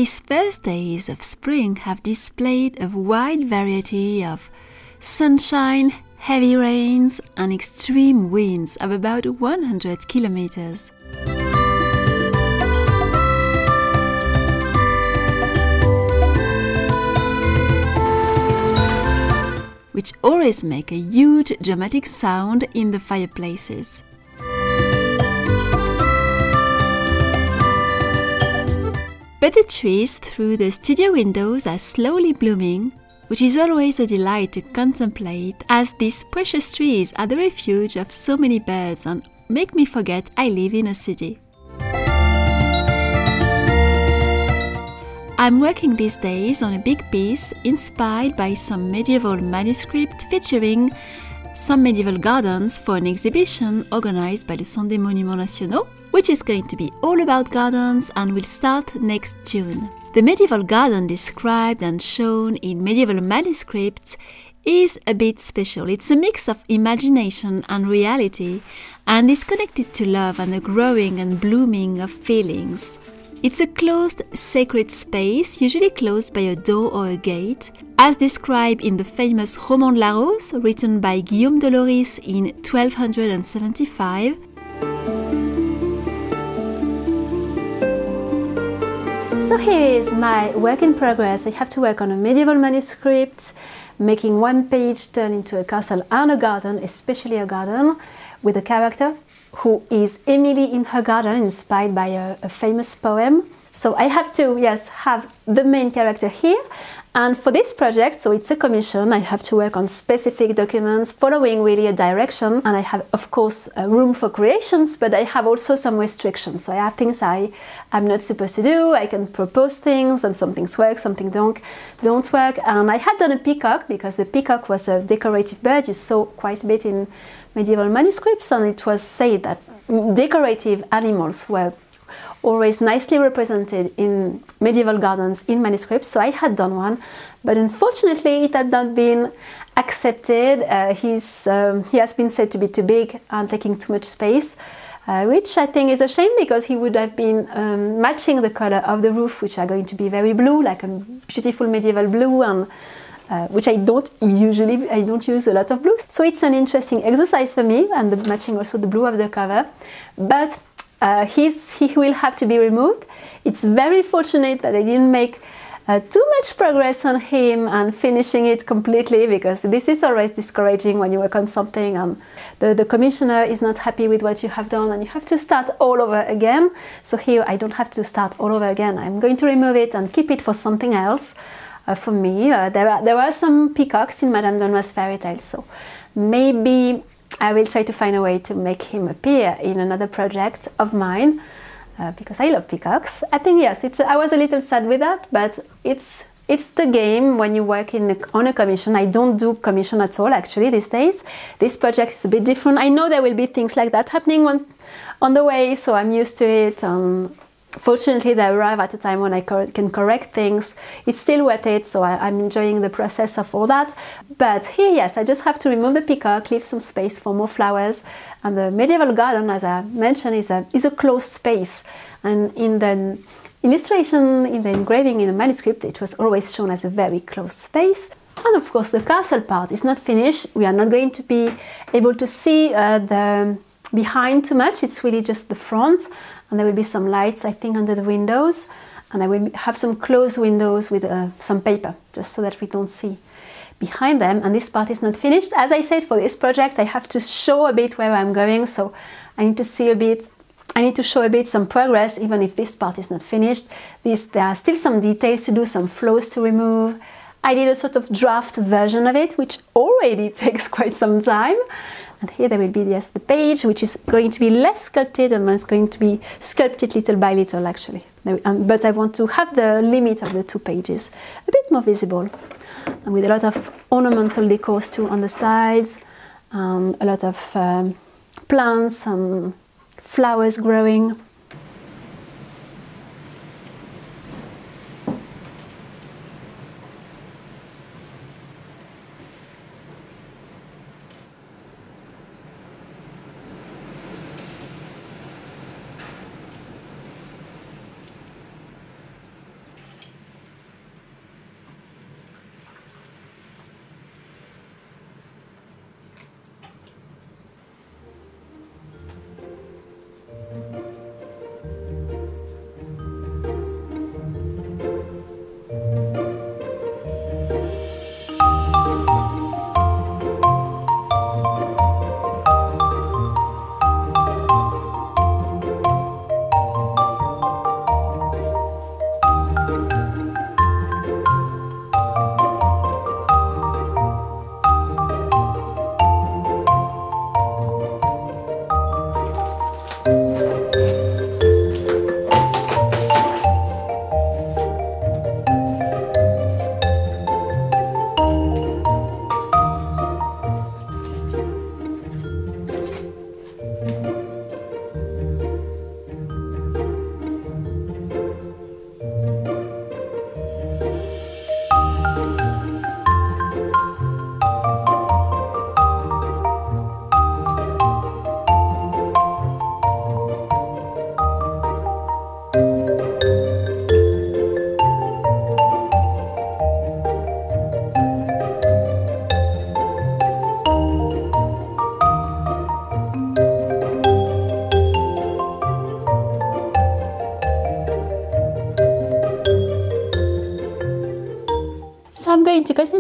These first days of spring have displayed a wide variety of sunshine, heavy rains and extreme winds of about 100 kilometers. Which always make a huge dramatic sound in the fireplaces. But the trees through the studio windows are slowly blooming, which is always a delight to contemplate, as these precious trees are the refuge of so many birds and make me forget I live in a city. I'm working these days on a big piece inspired by some medieval manuscript featuring some medieval gardens for an exhibition organized by the Centre des Monuments Nationaux, which is going to be all about gardens and will start next June. The medieval garden described and shown in medieval manuscripts is a bit special. It's a mix of imagination and reality and is connected to love and the growing and blooming of feelings. It's a closed, sacred space, usually closed by a door or a gate, as described in the famous Roman de la Rose, written by Guillaume de Loris in 1275. So here is my work in progress. I have to work on a medieval manuscript, making one page turn into a castle and a garden, especially a garden, with a character who is Emily in her garden, inspired by a famous poem. So I have to, yes, have the main character here. And for this project, so it's a commission, I have to work on specific documents, following really a direction. And I have, of course, room for creations, but I have also some restrictions. So I have things I'm not supposed to do. I can propose things, and some things work, some things don't work. And I had done a peacock, because the peacock was a decorative bird you saw quite a bit in medieval manuscripts, and it was said that decorative animals were always nicely represented in medieval gardens in manuscripts, so I had done one, but unfortunately it had not been accepted. He has been said to be too big and taking too much space, which I think is a shame, because he would have been matching the color of the roof, which are going to be very blue, like a beautiful medieval blue, and which I don't use a lot of blue. So it's an interesting exercise for me, and matching also the blue of the cover. But he will have to be removed. It's very fortunate that I didn't make too much progress on him and finishing it completely, because this is always discouraging when you work on something and the commissioner is not happy with what you have done and you have to start all over again. So here I don't have to start all over again. I'm going to remove it and keep it for something else. For me, there are some peacocks in Madame Donois's fairy tales, so maybe I will try to find a way to make him appear in another project of mine, because I love peacocks. I think, yes, I was a little sad with that, but it's the game when you work on a commission. I don't do commission at all, actually, these days. This project is a bit different. I know there will be things like that happening on the way, so I'm used to it. Fortunately, they arrive at a time when I can correct things. It's still worth it, so I'm enjoying the process of all that. But here, yes, I just have to remove the peacock, leave some space for more flowers. And the medieval garden, as I mentioned, is a closed space. And in the illustration, in the engraving in the manuscript, it was always shown as a very closed space. And of course, the castle part is not finished. We are not going to be able to see the behind too much. It's really just the front. And there will be some lights, I think, under the windows. And I will have some closed windows with some paper, just so that we don't see behind them. And this part is not finished. As I said, for this project, I have to show a bit where I'm going. So I need to see a bit, I need to show a bit some progress, even if this part is not finished. There are still some details to do, some flows to remove. I did a sort of draft version of it, which already takes quite some time. And here there will be, yes, the page, which is going to be less sculpted, and it's going to be sculpted little by little, actually. But I want to have the limit of the 2 pages a bit more visible, and with a lot of ornamental decors too on the sides, a lot of plants and flowers growing.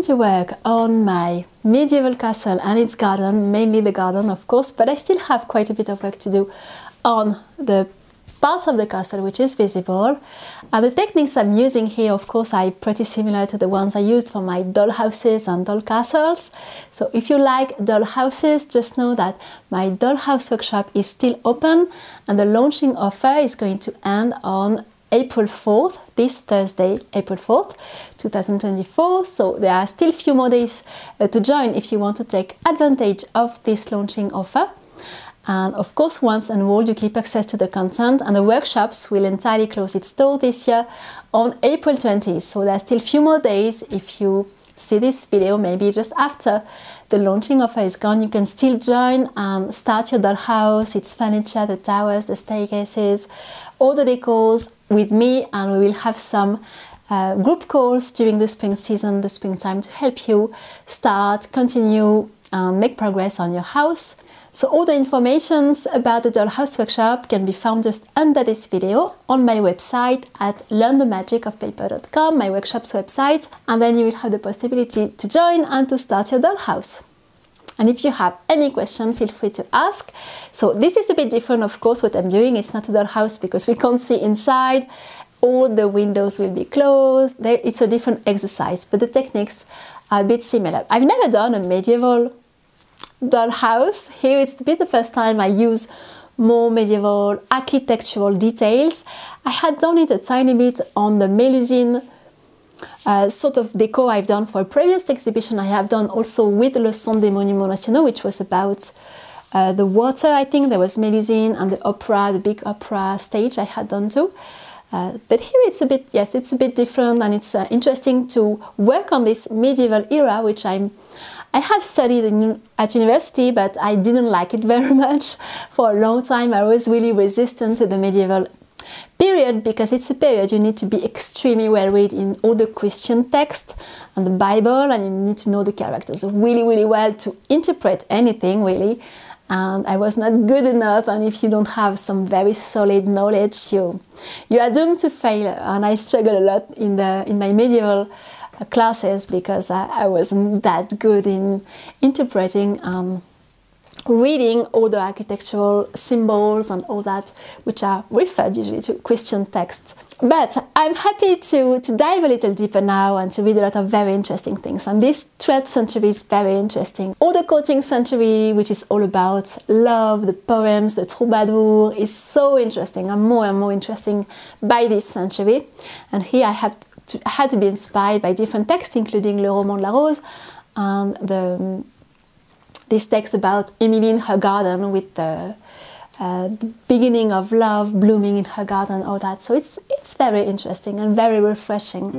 continue to work on my medieval castle and its garden, mainly the garden of course, but I still have quite a bit of work to do on the parts of the castle which is visible. And the techniques I'm using here of course are pretty similar to the ones I used for my doll houses and doll castles. So if you like doll houses, just know that my Dollhouse Workshop is still open and the launching offer is going to end on April 4th, this Thursday, April 4th, 2024. So there are still a few more days to join if you want to take advantage of this launching offer. And of course, once enrolled, you keep access to the content, and the workshops will entirely close its door this year on April 20th. So there are still a few more days. If you see this video, maybe just after the launching offer is gone, you can still join and start your dollhouse, its furniture, the towers, the staircases, all the decors with me, and we will have some group calls during the spring season, the springtime, to help you start, continue, and make progress on your house. So all the information about the Dollhouse Workshop can be found just under this video on my website at learnthemagicofpaper.com, my workshop's website, and then you will have the possibility to join and to start your dollhouse. And if you have any question, feel free to ask. So this is a bit different, of course. What I'm doing is not a dollhouse because we can't see inside. All the windows will be closed. It's a different exercise, but the techniques are a bit similar. I've never done a medieval dollhouse. Here it's a bit the first time I use more medieval architectural details. I had done it a tiny bit on the Melusine sort of decor I've done for a previous exhibition I have done also with Le Son des Monuments Nationaux, which was about the water. I think there was Melusine and the opera, the big opera stage I had done too. But here it's a bit, yes, it's a bit different, and it's interesting to work on this medieval era, which I have studied at university, but I didn't like it very much for a long time. I was really resistant to the medieval period because it's a period you need to be extremely well read in all the Christian text and the Bible, and you need to know the characters really, really well to interpret anything, really. And I was not good enough, and if you don't have some very solid knowledge, you are doomed to fail. And I struggled a lot in my medieval classes because I wasn't that good in interpreting reading all the architectural symbols and all that, which are referred usually to Christian texts. But I'm happy to dive a little deeper now and to read a lot of very interesting things. And this 12th century is very interesting. All the courting century, which is all about love, the poems, the troubadour, is so interesting. I'm more and more interesting by this century. And here I had to be inspired by different texts, including Le Roman de la Rose and this text about Emily in her garden with the beginning of love blooming in her garden, all that. So it's very interesting and very refreshing.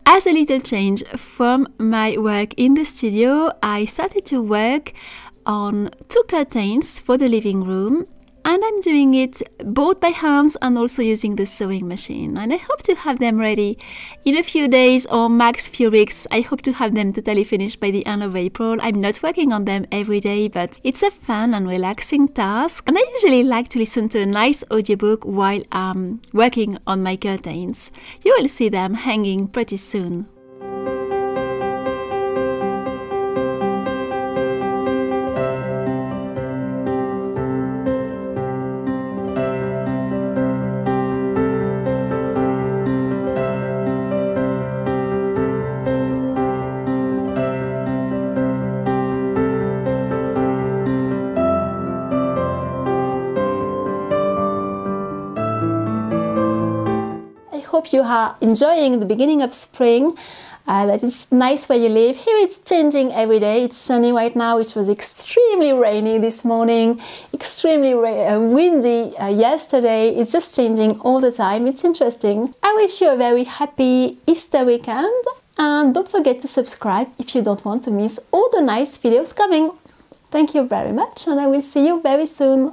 As a little change from my work in the studio, I started to work on 2 curtains for the living room, and I'm doing it both by hands and also using the sewing machine, and I hope to have them ready in a few days or max few weeks. I hope to have them totally finished by the end of April. I'm not working on them every day, but it's a fun and relaxing task, and I usually like to listen to a nice audiobook while I'm working on my curtains. You will see them hanging pretty soon. Hope you are enjoying the beginning of spring. That is nice where you live. Here it's changing every day. It's sunny right now. It was extremely rainy this morning, extremely windy yesterday. It's just changing all the time. It's interesting. I wish you a very happy Easter weekend, and don't forget to subscribe if you don't want to miss all the nice videos coming. Thank you very much, and I will see you very soon.